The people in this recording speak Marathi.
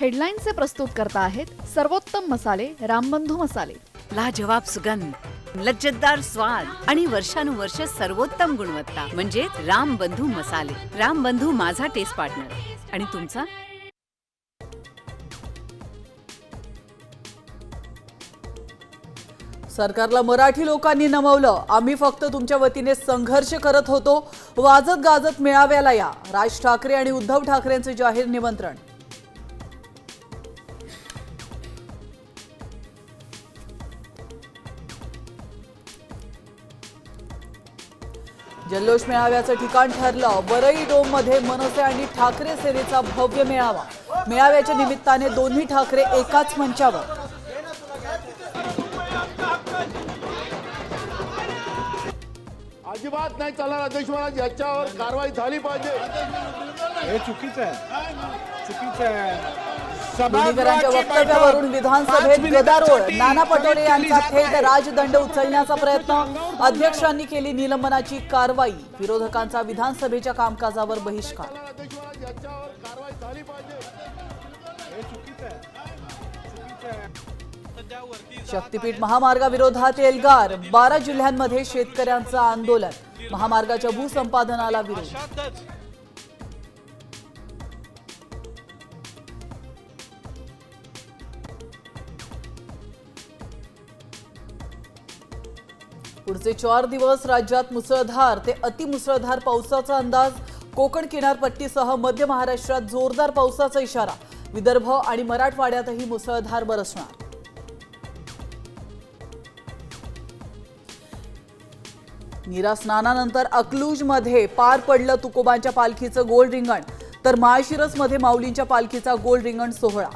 हेडलाईनचे प्रस्तुतकर्ता आहेत सर्वोत्तम मसाले रामबंधू मसाले। लाजवाब सुगंध, लज्जतदार स्वाद आणि वर्षानुवर्ष सर्वोत्तम गुणवत्ता म्हणजे रामबंधू मसाले। रामबंधू माझा टेस्ट पार्टनर आणि तुमचा। सरकारला मराठी लोकांनी नमवलं, आम्ही फक्त तुमच्या वतीने संघर्ष करत होतो, वाजत गाजत मेळाव्याला या। राज ठाकरे आणि उद्धव ठाकरेंचे जाहीर निमंत्रण। जल्लोष मेळाव्याचं ठिकाण ठरलं वरई डोममध्ये मनसे आणि ठाकरे सेनेचा भव्य मेळावा। मेळाव्याच्या निमित्ताने दोन्ही ठाकरे एकाच मंचावर। अजिबात नाही चालणार अध्यक्ष महाराज, याच्यावर कारवाई झाली पाहिजे। हे चुकीचं आहे, चुकीचं आहे। दोन्हीकरांच्या वक्तव्यावरून विधानसभेत गदारोळ। नाना पटोले यांचा थेट राजदंड उचलण्याचा प्रयत्न, अध्यक्षांनी केली निलंबनाची कारवाई। विरोधकांचा विधानसभेच्या कामकाजावर बहिष्कार। अध्यक्ष महाराज, याच्यावर कारवाई झाली पाहिजे। हे चुकीचं आहे, चुकीचं आहे। शक्तीपीठ महामार्गाविरोधात एल्गार। 12 जिल्ह्यांमध्ये शेतकऱ्यांचं आंदोलन। महामार्गाच्या भूसंपादनाला विरोध। पुढचे 4 दिवस राज्यात मुसळधार ते अतिमुसळधार पावसाचा अंदाज। कोकण किनारपट्टीसह मध्य महाराष्ट्रात जोरदार पावसाचा इशारा। विदर्भ आणि मराठवाड्यातही मुसळधार बरसणार। नीरा स्नानानंतर अकलूजमध्ये पार पडलं तुकोबांच्या पालखीचं गोल रिंगण, तर माळशिरसमध्ये माऊलींच्या पालखीचा गोल रिंगण सोहळा।